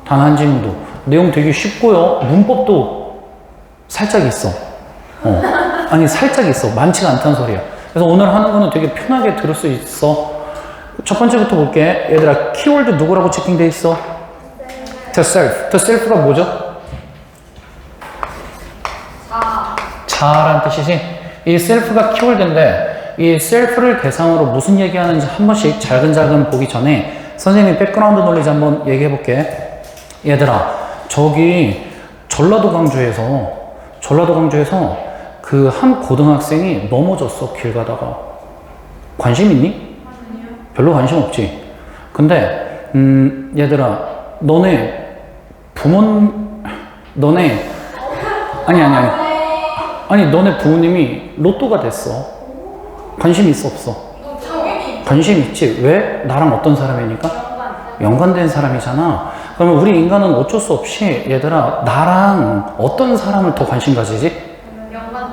단 한 질문도. 내용 되게 쉽고요. 문법도 살짝 있어. 아니, 살짝 있어. 많지가 않다는 소리야. 그래서 오늘 하는 거는 되게 편하게 들을 수 있어. 첫 번째부터 볼게. 얘들아, 키워드 누구라고 체킹돼 있어? The self. The self가 뭐죠? 자라는 뜻이지. 이 self가 키워드인데 이 self를 대상으로 무슨 얘기하는지 한 번씩 잘근잘근 보기 전에 선생님이 백그라운드 놀리지 한번 얘기해 볼게. 얘들아, 저기 전라도 강주에서 그 한 고등학생이 넘어졌어. 길 가다가. 관심 있니? 아니요. 별로 관심 없지. 근데 얘들아, 너네 아니 너네 부모님이 로또가 됐어. 관심 있어 없어? 관심 있지. 왜? 나랑 어떤 사람이니까? 연관된 사람이잖아. 그러면 우리 인간은 어쩔 수 없이 얘들아, 나랑 어떤 사람을 더 관심 가지지?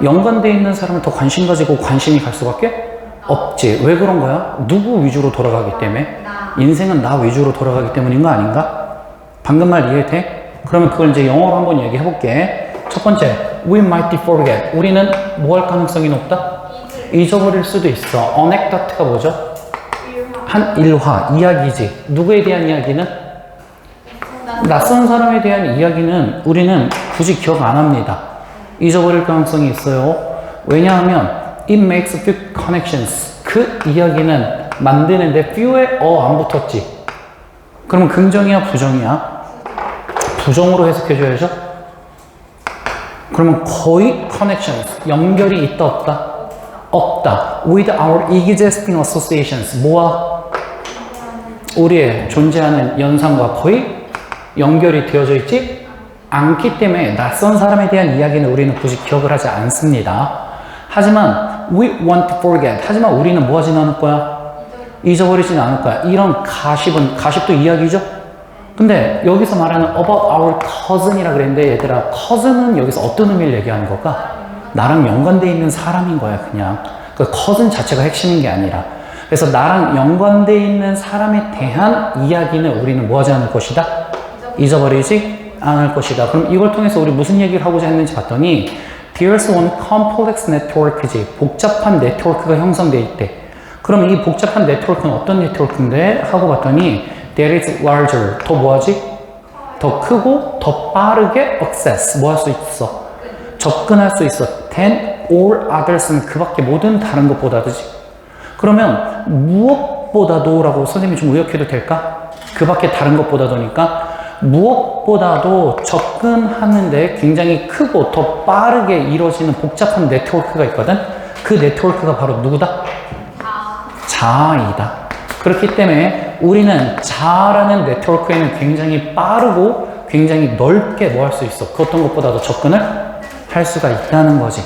연관돼 있는 사람을 더 관심 가지고 관심이 갈 수밖에 없지. 왜 그런 거야? 누구 위주로 돌아가기 때문에? 인생은 나 위주로 돌아가기 때문인 거 아닌가? 방금 말 이해돼? 그러면 그걸 이제 영어로 한번 얘기해 볼게. 첫 번째, we might forget. 우리는 뭐 할 가능성이 높다? 잊어버릴 수도 있어. anecdote가 뭐죠? 한 일화, 이야기지. 누구에 대한 이야기는? 낯선 사람에 대한 이야기는 우리는 굳이 기억 안 합니다. 잊어버릴 가능성이 있어요. 왜냐하면 it makes few connections. 그 이야기는 만드는데 few에 안 붙었지. 그러면 긍정이야, 부정이야? 부정으로 해석해줘야죠. 그러면 거의 connections, 연결이 있다, 없다? 없다. with our existing associations. 뭐와? 우리의 존재하는 연상과 거의 연결이 되어져 있지 않기 때문에 낯선 사람에 대한 이야기는 우리는 굳이 기억을 하지 않습니다. 하지만 we want to forget. 하지만 우리는 뭐 하진 않을 거야? 잊어버리진 않을 거야. 이런 가십도 이야기죠? 근데 여기서 말하는 about our cousin이라 그랬는데 얘들아, cousin은 여기서 어떤 의미를 얘기하는 걸까? 나랑 연관되어 있는 사람인 거야, 그냥. 그 cousin 자체가 핵심인 게 아니라. 그래서 나랑 연관되어 있는 사람에 대한 이야기는 우리는 뭐 하지 않을 것이다? 잊어버리지 않을 것이다. 그럼 이걸 통해서 우리 무슨 얘기를 하고자 했는지 봤더니 There's one complex network이지. 복잡한 네트워크가 형성되어 있대. 그럼 이 복잡한 네트워크는 어떤 네트워크인데? 하고 봤더니 That is larger. 더 뭐하지? 더 크고 더 빠르게 access. 뭐 할 수 있어? 접근할 수 있어. Than all others는 그 밖에 모든 다른 것보다도지. 그러면 무엇보다도 라고 선생님이 좀 의역해도 될까? 그 밖에 다른 것보다도니까 무엇보다도 접근하는데 굉장히 크고 더 빠르게 이루어지는 복잡한 네트워크가 있거든. 그 네트워크가 바로 누구다? 자아이다. 그렇기 때문에 우리는 자아라는 네트워크에는 굉장히 빠르고 굉장히 넓게 뭐 할 수 있어? 그 어떤 것보다도 접근을 할 수가 있다는 거지.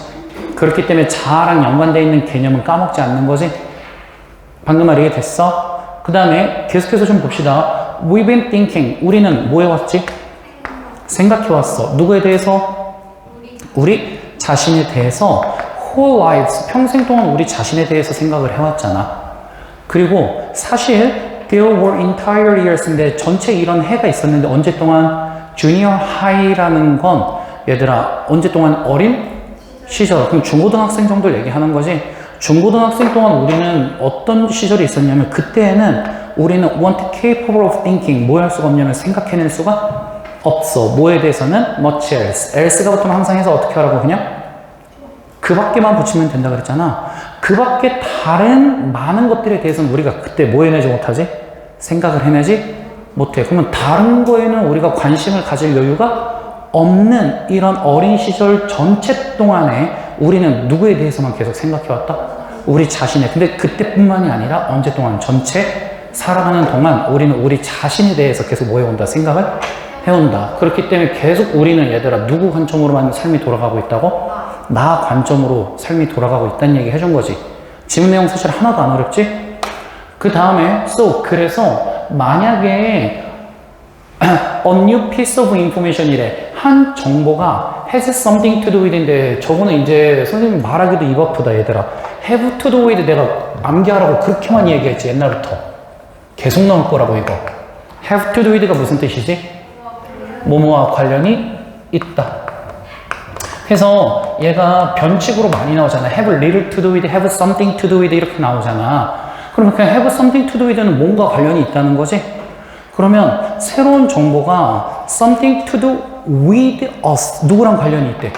그렇기 때문에 자아랑 연관되어 있는 개념은 까먹지 않는 거지. 방금 말 이해됐어? 그 다음에 계속해서 좀 봅시다. We've been thinking. 우리는 뭐 해왔지? 생각해왔어. 누구에 대해서? 우리 자신에 대해서 whole lives. 평생 동안 우리 자신에 대해서 생각을 해왔잖아. 그리고 사실 there were entire years인데 전체 이런 해가 있었는데 언제 동안? junior high라는 건 얘들아 언제 동안? 어린 시절. 그럼 중고등학생 정도를 얘기하는 거지. 중고등학생 동안 우리는 어떤 시절이 있었냐면 그때에는 우리는 want capable of thinking. 뭐 할 수가 없냐면 생각해낼 수가 없어. 뭐에 대해서는? much else. else가 붙으면 항상 해서 어떻게 하라고? 그냥 그 밖에만 붙이면 된다 그랬잖아. 그 밖에 다른 많은 것들에 대해서는 우리가 그때 뭐 해내지 못하지? 생각을 해내지 못해. 그러면 다른 거에는 우리가 관심을 가질 여유가 없는 이런 어린 시절 전체 동안에 우리는 누구에 대해서만 계속 생각해왔다? 우리 자신의. 근데 그때뿐만이 아니라 언제 동안? 전체 살아가는 동안 우리는 우리 자신에 대해서 계속 뭐 해온다? 생각을 해온다. 그렇기 때문에 계속 우리는 얘들아 누구 관점으로만 삶이 돌아가고 있다고? 나 관점으로 삶이 돌아가고 있다는 얘기 해준 거지. 지문 내용 사실 하나도 안 어렵지? 그 다음에 그래서 만약에 a new piece of information이래. 한 정보가 has something to do with인데 저거는 이제 선생님 말하기도 입 아프다 얘들아. have to do with 내가 암기하라고 그렇게만 얘기했지 옛날부터. 계속 나올 거라고 이거. have to do with가 무슨 뜻이지? 뭐뭐와 관련이 있다. 그래서 얘가 변칙으로 많이 나오잖아. have little to do with, have something to do with 이렇게 나오잖아. 그러면 그냥 have something to do with는 뭔가 관련이 있다는 거지. 그러면 새로운 정보가 something to do with us 누구랑 관련이 있대?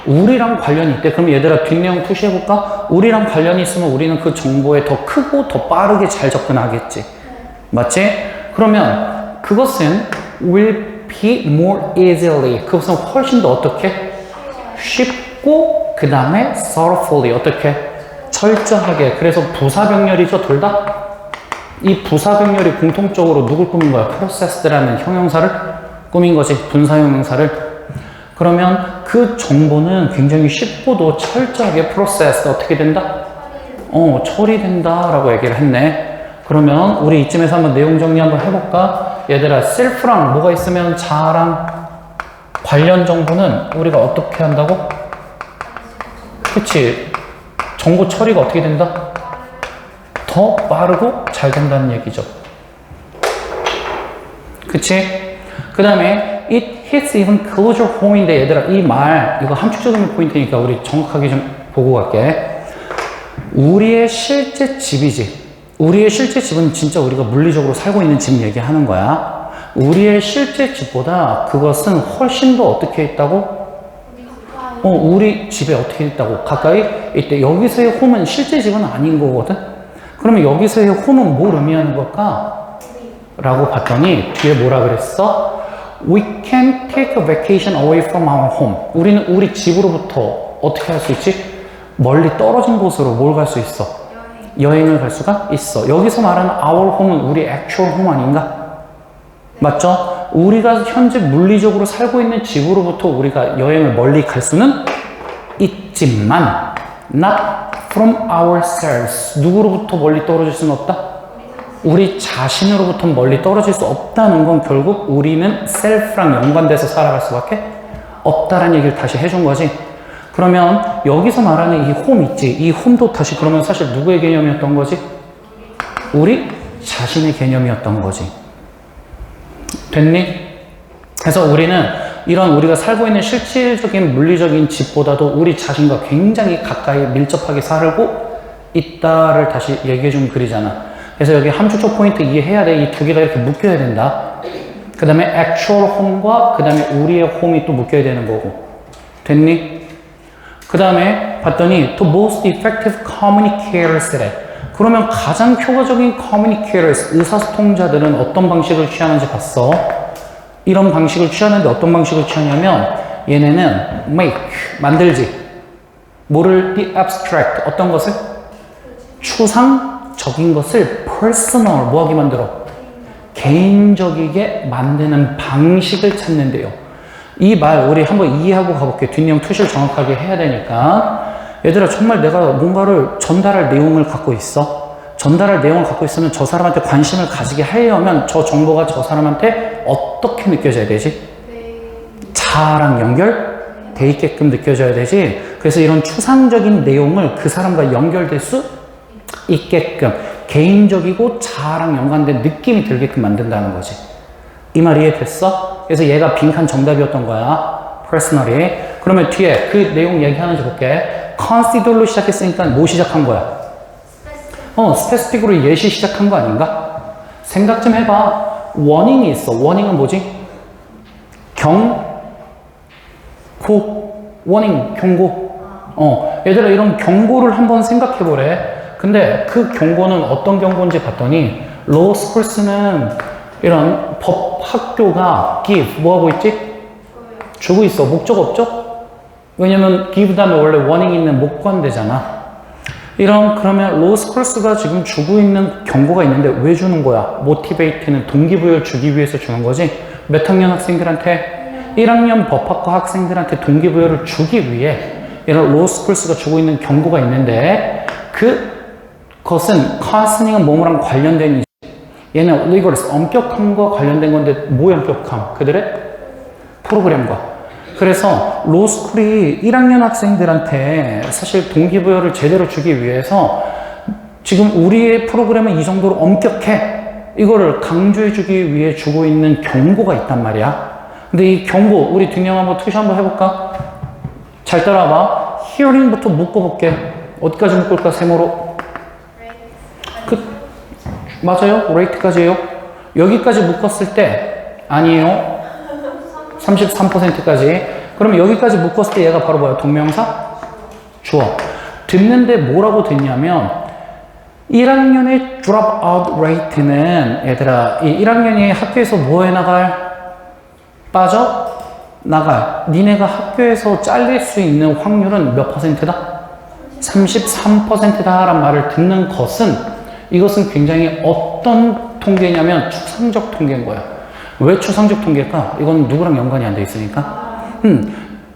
우리랑 관련이 있대. 그럼 얘들아 뒷내용 푸시해볼까? 우리랑 관련이 있으면 우리는 그 정보에 더 크고 더 빠르게 잘 접근하겠지. 맞지? 그러면 그것은 will be more easily. 그것은 훨씬 더 어떻게? 쉽고 그 다음에 thoroughly 어떻게? 철저하게. 그래서 부사병렬이죠 둘 다? 이 부사병렬이 공통적으로 누굴 꾸민 거야? processed라는 형용사를 꾸민 거지. 분사 형용사를. 그러면 그 정보는 굉장히 쉽고도 철저하게 processed 어떻게 된다? 처리된다 라고 얘기를 했네. 그러면 우리 이쯤에서 한번 내용 정리 한번 해볼까? 얘들아 self랑 뭐가 있으면 자랑 관련 정보는 우리가 어떻게 한다고? 그치? 정보 처리가 어떻게 된다? 더 빠르고 잘 된다는 얘기죠. 그치? 그 다음에 it hits even closer home인데 얘들아 이 말 이거 함축적인 포인트니까 우리 정확하게 좀 보고 갈게. 우리의 실제 집이지. 우리의 실제 집은 진짜 우리가 물리적으로 살고 있는 집 얘기하는 거야. 우리의 실제 집보다 그것은 훨씬 더 어떻게 있다고? 우리 집에 어떻게 있다고? 가까이 있대. 여기서의 홈은 실제 집은 아닌 거거든? 그러면 여기서의 홈은 뭘 의미하는 걸까? 라고 봤더니 뒤에 뭐라 그랬어? We can take a vacation away from our home. 우리는 우리 집으로부터 어떻게 할 수 있지? 멀리 떨어진 곳으로 뭘 갈 수 있어? 여행을 갈 수가 있어. 여기서 말하는 our home은 우리 actual home 아닌가? 맞죠? 우리가 현재 물리적으로 살고 있는 집으로부터 우리가 여행을 멀리 갈 수는 있지만 not from ourselves. 누구로부터 멀리 떨어질 수는 없다? 우리 자신으로부터 멀리 떨어질 수 없다는 건 결국 우리는 self랑 연관돼서 살아갈 수밖에 없다라는 얘기를 다시 해준 거지. 그러면 여기서 말하는 이 홈 있지. 이 홈도 다시 그러면 사실 누구의 개념이었던 거지? 우리 자신의 개념이었던 거지. 됐니? 그래서 우리는 이런 우리가 살고 있는 실질적인 물리적인 집보다도 우리 자신과 굉장히 가까이 밀접하게 살고 있다를 다시 얘기해 준 글이잖아. 그래서 여기 함축적 포인트 이해해야 돼. 이 두 개가 이렇게 묶여야 된다. 그 다음에 actual home과 그 다음에 우리의 home이 또 묶여야 되는 거고. 됐니? 그 다음에 봤더니 to most effective communicators래. 그러면 가장 효과적인 communicators, 의사소통자들은 어떤 방식을 취하는지 봤어? 이런 방식을 취하는데 어떤 방식을 취하냐면 얘네는 make, 만들지. 뭐를 the abstract, 어떤 것을? 추상적인 것을 personal, 뭐하게 만들어? 개인적이게 만드는 방식을 찾는데요. 이 말 우리 한번 이해하고 가볼게요. 뒷내용 투시를 정확하게 해야 되니까. 얘들아 정말 내가 뭔가를 전달할 내용을 갖고 있어. 전달할 내용을 갖고 있으면 저 사람한테 관심을 가지게 하려면 저 정보가 저 사람한테 어떻게 느껴져야 되지? 자아랑 연결돼 있게끔 느껴져야 되지. 그래서 이런 추상적인 내용을 그 사람과 연결될 수 있게끔 개인적이고 자아랑 연관된 느낌이 들게끔 만든다는 거지. 이 말 이해됐어? 그래서 얘가 빈칸 정답이었던 거야. personally. 그러면 뒤에 그 내용 얘기하는지 볼게. consider로 시작했으니까 뭐 시작한 거야? specific으로 예시 시작한 거 아닌가? 생각 좀 해봐. warning이 있어. warning은 뭐지? warning, 경고. 얘들아 이런 경고를 한번 생각해 보래. 근데 그 경고는 어떤 경고인지 봤더니 law schools는 이런 법 학교가 give 뭐하고 있지? 주고 있어. 목적 없죠? 왜냐면 give 다음에 원래 warning 있는 목관되잖아. 그러면 law schools가 지금 주고 있는 경고가 있는데 왜 주는 거야? motivate는 동기부여를 주기 위해서 주는 거지. 몇 학년 학생들한테? 1학년 법학과 학생들한테 동기부여를 주기 위해 이런 law schools가 주고 있는 경고가 있는데 그것은 counseling은 뭐뭐랑 관련된 얘는 rigorous, 엄격함과 관련된 건데 뭐의 엄격함? 그들의 프로그램과. 그래서 로스쿨이 1학년 학생들한테 사실 동기부여를 제대로 주기 위해서 지금 우리의 프로그램은 이 정도로 엄격해. 이거를 강조해 주기 위해 주고 있는 경고가 있단 말이야. 근데 이 경고, 우리 뒷내용 한번 투시 한번 해볼까? 잘 따라와봐. hearing부터 묶어볼게. 어디까지 묶을까, 세모로? 맞아요? rate까지예요? 여기까지 묶었을 때, 아니에요? 33%까지. 그럼 여기까지 묶었을 때 얘가 바로 뭐야? 동명사? 주어. 듣는데 뭐라고 듣냐면, 1학년의 dropout rate는, 얘들아, 이 1학년이 학교에서 뭐해 나갈? 빠져? 나갈. 니네가 학교에서 잘릴 수 있는 확률은 몇 %다? 33%다 라는 말을 듣는 것은, 이것은 굉장히 어떤 통계냐면 추상적 통계인 거야. 왜 추상적 통계일까? 이건 누구랑 연관이 안 돼 있으니까.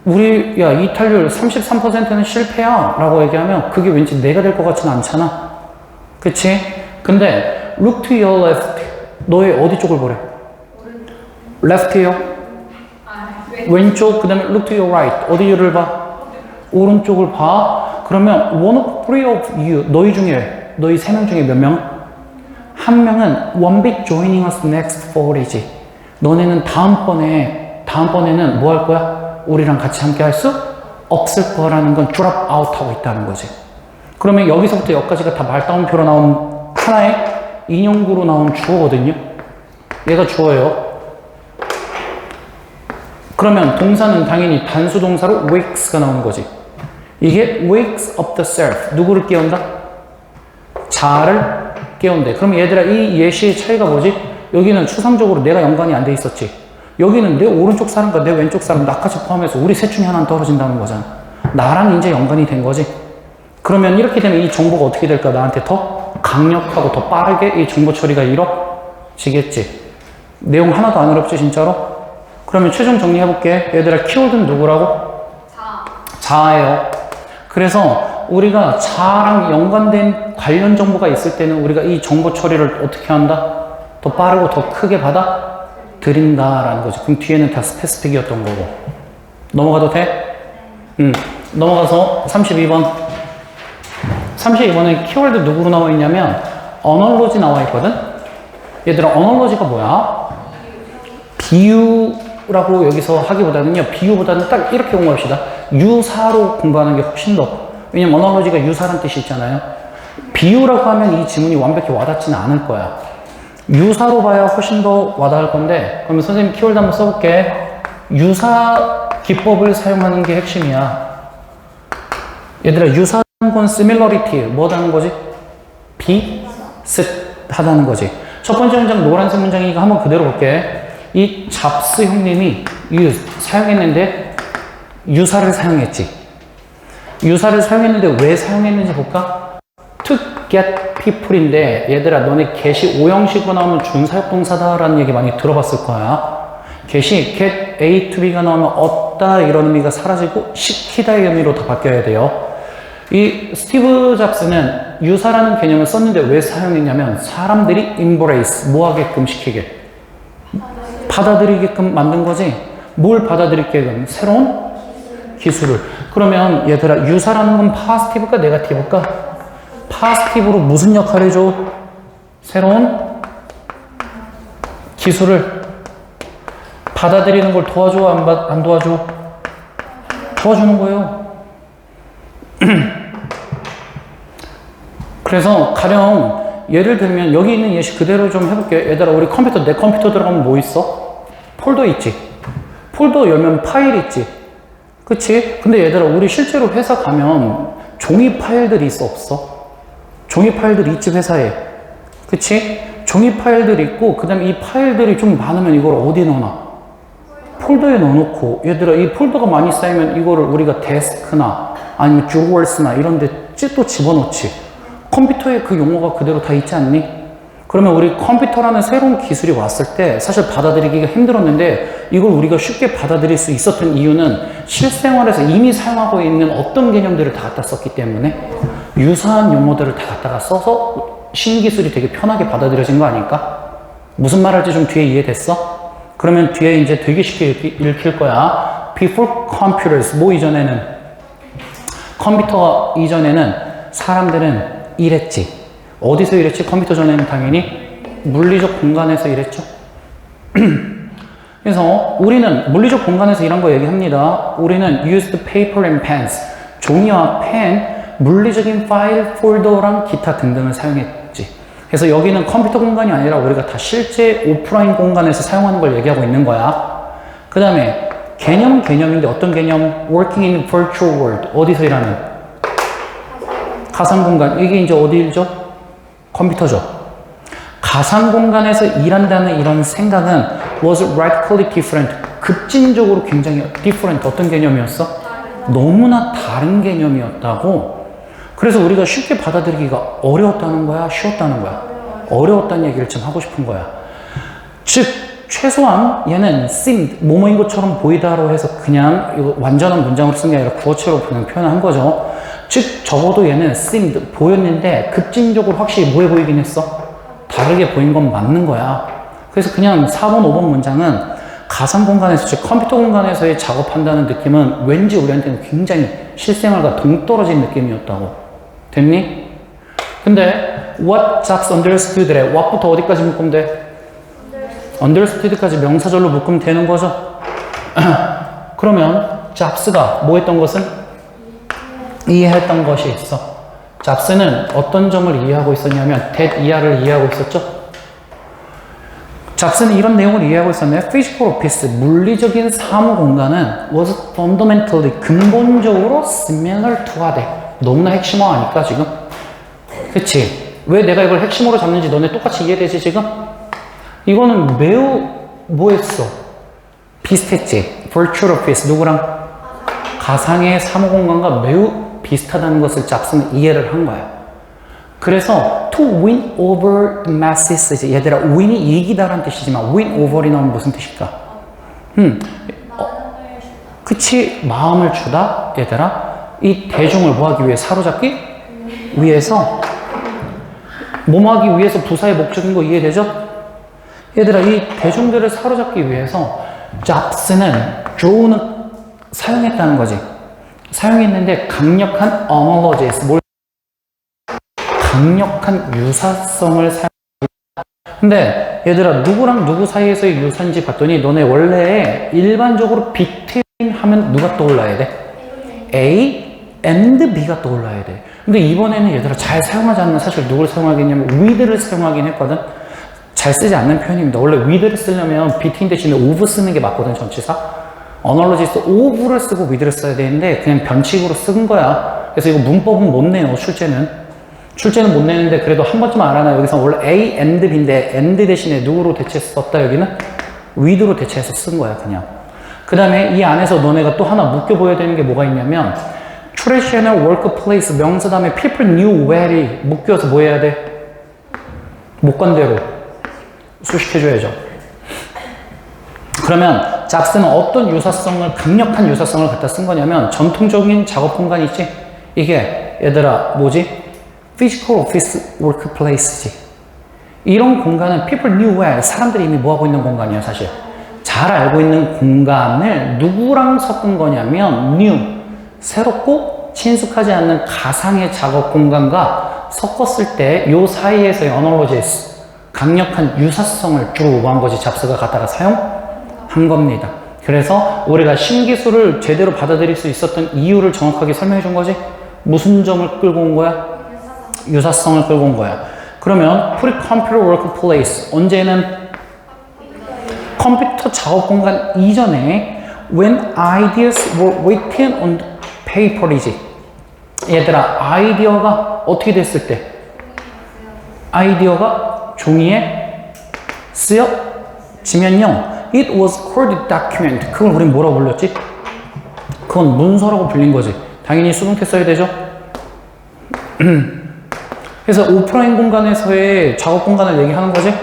우리 야 이탈률 33%는 실패야 라고 얘기하면 그게 왠지 내가 될 것 같지는 않잖아. 그치? 근데 look to your left. 너의 어디 쪽을 보래? left요? 왼쪽. 그 다음에 look to your right. 어디를 봐? 오른쪽을 봐. 그러면 one of three of you. 너희 중에, 너희 3명 중에 몇 명? 한 명은 won't be joining us next fall이지. 너네는 다음번에는 뭐 할 거야? 우리랑 같이 함께 할 수 없을 거라는 건 drop out 하고 있다는 거지. 그러면 여기서부터 여기까지가 다 말다운표로 나온 하나의 인용구로 나온 주어거든요. 얘가 주어예요. 그러면 동사는 당연히 단수 동사로 wakes가 나오는 거지. 이게 wakes up the self. 누구를 깨운다? 자아를 깨운대. 그럼 얘들아 이 예시의 차이가 뭐지? 여기는 추상적으로 내가 연관이 안 돼 있었지. 여기는 내 오른쪽 사람과 내 왼쪽 사람 나까지 포함해서 우리 셋 중에 하나는 떨어진다는 거잖아. 나랑 이제 연관이 된 거지. 그러면 이렇게 되면 이 정보가 어떻게 될까? 나한테 더 강력하고 더 빠르게 이 정보 처리가 이루어지겠지. 내용 하나도 안 어렵지 진짜로? 그러면 최종 정리해볼게. 얘들아 키워드는 누구라고? 자아예요. 그래서 우리가 자아랑 연관된 관련 정보가 있을 때는 우리가 이 정보 처리를 어떻게 한다? 더 빠르고 더 크게 받아들인다라는 거지. 그럼 뒤에는 다 스페시픽이었던 거고. 넘어가도 돼? 넘어가서 32번. 32번에 키워드 누구로 나와 있냐면 어널로지 나와 있거든? 얘들아 어널로지가 뭐야? 비유라고 여기서 하기보다는요. 비유보다는 딱 이렇게 공부합시다. 유사로 공부하는 게 훨씬 더. 왜냐면 어널로지가 유사란 뜻이 있잖아요. 비유라고 하면 이 지문이 완벽히 와닿지는 않을 거야. 유사로 봐야 훨씬 더 와닿을 건데 그러면 선생님 키워드 한번 써볼게. 유사 기법을 사용하는 게 핵심이야. 얘들아 유사한 건 similarity 뭐라는 거지? 비슷하다는 거지. 첫 번째 문장 노란색 문장이니까 한번 그대로 볼게. 이 잡스 형님이 사용했는데 유사를 사용했지. 유사를 사용했는데 왜 사용했는지 볼까? to get people인데 얘들아 너네 get이 오형식으로 나오면 준사역동사다라는 얘기 많이 들어봤을 거야. get이 get A to B가 나오면 얻다 이런 의미가 사라지고 시키다의 의미로 다 바뀌어야 돼요. 이 스티브 잡스는 유사라는 개념을 썼는데 왜 사용했냐면 사람들이 embrace 뭐 하게끔 시키게? 받아들이게끔 만든 거지. 뭘 받아들이게끔? 새로운 기술을. 그러면 얘들아 유사라는 건 파지티브일까 네거티브일까? 파지티브로 무슨 역할을 줘? 새로운 기술을 받아들이는 걸 도와줘? 안 도와줘? 도와주는 거예요. 그래서 가령 예를 들면 여기 있는 예시 그대로 좀 해볼게. 얘들아 우리 컴퓨터 내 컴퓨터 들어가면 뭐 있어? 폴더 있지. 폴더 열면 파일 있지. 그치? 근데 얘들아 우리 실제로 회사 가면 종이 파일들이 있어 없어? 종이 파일들이 있지 회사에. 그치? 종이 파일들이 있고 그 다음에 이 파일들이 좀 많으면 이걸 어디에 넣어놔? 폴더에 넣어놓고 얘들아 이 폴더가 많이 쌓이면 이거를 우리가 데스크나 아니면 드로워스나 이런 데 또 집어넣지. 컴퓨터에 그 용어가 그대로 다 있지 않니? 그러면 우리 컴퓨터라는 새로운 기술이 왔을 때 사실 받아들이기가 힘들었는데 이걸 우리가 쉽게 받아들일 수 있었던 이유는 실생활에서 이미 사용하고 있는 어떤 개념들을 다 갖다 썼기 때문에 유사한 용어들을 다 갖다가 써서 신기술이 되게 편하게 받아들여진 거 아닐까? 무슨 말할지 좀 뒤에 이해됐어? 그러면 뒤에 이제 되게 쉽게 읽힐 거야. Before computers, 뭐 이전에는? 컴퓨터 이전에는 사람들은 일했지. 어디서 일했지? 컴퓨터 전에는 당연히 물리적 공간에서 일했죠. 그래서 우리는 물리적 공간에서 이런 거 얘기합니다. 우리는 used paper and pens, 종이와 펜, 물리적인 파일, 폴더랑 기타 등등을 사용했지. 그래서 여기는 컴퓨터 공간이 아니라 우리가 다 실제 오프라인 공간에서 사용하는 걸 얘기하고 있는 거야. 그 다음에 개념인데 어떤 개념? Working in virtual world. 어디서 일하는? 가상 공간. 이게 이제 어디 일죠? 컴퓨터죠. 가상 공간에서 일한다는 이런 생각은 was radically different. 급진적으로 굉장히 different. 어떤 개념이었어? 너무나 다른 개념이었다고. 그래서 우리가 쉽게 받아들이기가 어려웠다는 거야? 쉬웠다는 거야? 어려웠다는 얘기를 좀 하고 싶은 거야. 즉, 최소한 얘는 seemed, 뭐뭐인 것처럼 보이다로 해서 그냥 이거 완전한 문장으로 쓴 게 아니라 구어체로 그냥 표현한 거죠. 즉, 적어도 얘는 seemed, 보였는데 급진적으로 확실히 뭐해 보이긴 했어? 다르게 보인 건 맞는 거야. 그래서 그냥 4번, 5번 문장은 가상 공간에서, 즉 컴퓨터 공간에서의 작업한다는 느낌은 왠지 우리한테는 굉장히 실생활과 동떨어진 느낌이었다고. 됐니? 근데 what Jobs understood래. what부터 어디까지 묶으면 돼? understood까지 명사절로 묶으면 되는 거죠. 그러면 Jobs가 뭐 했던 것은? 이해했던 것이 있어. Jobs는 어떤 점을 이해하고 있었냐면 that 이하를 이해하고 있었죠. Jobs는 이런 내용을 이해하고 있었네요. Physical office, 물리적인 사무 공간은 was fundamentally, 근본적으로 similar to하대. 너무나 핵심어 아닐까 지금? 그치? 왜 내가 이걸 핵심어로 잡는지 너네 똑같이 이해되지 지금? 이거는 매우 뭐했어? 비슷했지? Virtual office 누구랑? 가상의 사무공간과 매우 비슷하다는 것을 잡스는 이해를 한 거야. 그래서 to win over the masses, 얘들아 win이 이기다라는 뜻이지만 win over이 나오면 무슨 뜻일까? 그치? 마음을 주다? 얘들아 이 대중을 뭐하기 위해? 사로잡기 위해서, 뭐하기 위해서 부사의 목적인 거 이해되죠? 얘들아 이 대중들을 사로잡기 위해서 잡스는 draw는 사용했다는 거지. 사용했는데 강력한 analogies, 강력한 유사성을 사용했다. 근데 얘들아 누구랑 누구 사이에서의 유사인지 봤더니 너네 원래 일반적으로 between 하면 누가 떠올라야 돼? A and B가 떠올라야 돼. 근데 이번에는 얘들아 잘 사용하지 않는, 사실 누굴 사용하겠냐면 with를 사용하긴 했거든. 잘 쓰지 않는 표현입니다. 원래 with를 쓰려면 between 대신에 of 쓰는 게 맞거든, 전치사. analogies of를 쓰고 with를 써야 되는데 그냥 변칙으로 쓴 거야. 그래서 이거 문법은 못 내요, 출제는 못 내는데 그래도 한 번쯤 알아놔. 여기서 원래 A and B인데 and 대신에 누구로 대체했었다? 여기는 with로 대체해서 쓴 거야, 그냥. 그 다음에 이 안에서 너네가 또 하나 묶여보여야 되는 게 뭐가 있냐면 traditional workplace 명사 다음에 people knew well이 묶여서 뭐 해야 돼? 목관대로 수식해줘야죠. 그러면 잡스는 어떤 유사성을, 강력한 유사성을 갖다 쓴 거냐면 전통적인 작업 공간이 있지? 이게 얘들아 뭐지? physical office workplace지. 이런 공간은 people knew well, 사람들이 이미 뭐하고 있는 공간이에요, 사실. 잘 알고 있는 공간을 누구랑 섞은 거냐면 new, 새롭고 친숙하지 않는 가상의 작업 공간과 섞었을 때 이 사이에서의 analogies, 강력한 유사성을 주로 요구한 거지. 잡스가 갖다가 사용한 겁니다. 그래서 우리가 신기술을 제대로 받아들일 수 있었던 이유를 정확하게 설명해 준 거지. 무슨 점을 끌고 온 거야? 유사성을 끌고 온 거야. 그러면 pre-computer workplace, 언제는 컴퓨터 작업 공간 이전에 when ideas were written on paper이지. 얘들아 아이디어가 어떻게 됐을 때? 아이디어가 종이에 쓰여지면요, it was called document. 그걸 우린 뭐라고 불렀지? 그건 문서라고 불린 거지. 당연히 수동태 써야 되죠. 그래서 오프라인 공간에서의 작업 공간을 얘기하는 거지.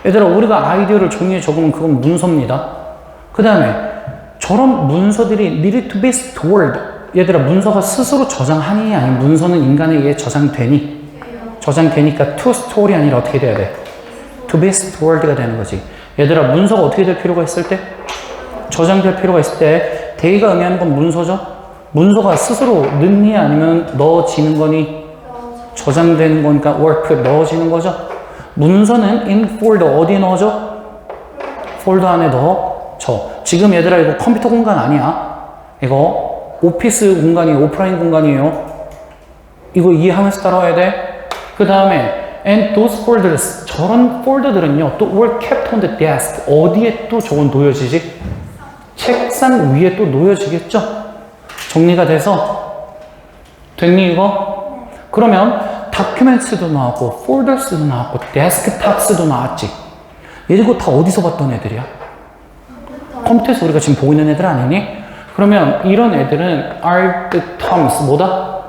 얘들아 우리가 아이디어를 종이에 적으면 그건 문서입니다. 그 다음에 저런 문서들이 needed to be stored. 얘들아 문서가 스스로 저장하니? 아니면 문서는 인간에 의해 저장되니? 저장되니까 to store이 아니라 어떻게 돼야 돼? to be stored가 되는 거지. 얘들아 문서가 어떻게 될 필요가 있을 때? 저장될 필요가 있을 때 대의가 의미하는 건 문서죠. 문서가 스스로 넣니? 아니면 넣어지는 거니? 저장되는 거니까 work, 넣어지는 거죠. 문서는 in folder, 어디에 넣어져? 폴더 안에 넣어져. 지금 얘들아 이거 컴퓨터 공간 아니야. 이거 오피스 공간이에요. 오프라인 공간이에요. 이거 이해하면서 따라와야 돼. 그 다음에 and those folders, 저런 폴더들은요 또 were kept on the desk, 어디에 또 저건 놓여지지? 책상 위에 또 놓여지겠죠? 정리가 돼서 됐니 이거? 그러면 documents도 나왔고 folders도 나왔고 desktops도 나왔지. 얘들 다 어디서 봤던 애들이야? 컴퓨터에서 우리가 지금 보고 있는 애들 아니니? 그러면 이런 애들은 are the terms, 뭐다?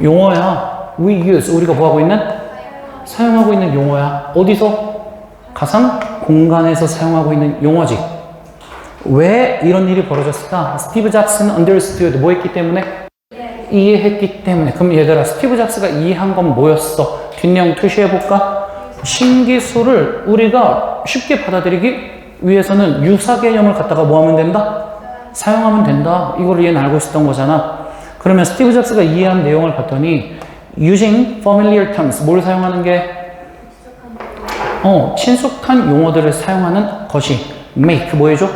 용어야. We use, 우리가 뭐하고 있는? 사용하고 있는 용어야. 어디서? 가상 공간에서 사용하고 있는 용어지. 왜 이런 일이 벌어졌을까? 스티브 잡스는 understood, 뭐 했기 때문에? 이해했기 때문에. 그럼 얘들아, 스티브 잡스가 이해한 건 뭐였어? 뒷내용 투시해볼까? 신기술을 우리가 쉽게 받아들이기 위해서는 유사 개념을 갖다가 뭐 하면 된다? 사용하면 된다. 이걸 얘는 알고 있었던 거잖아. 그러면 스티브 잡스가 이해한 내용을 봤더니 using familiar terms, 뭘 사용하는 게? 친숙한 용어들을 사용하는 것이 make, 뭐 해줘?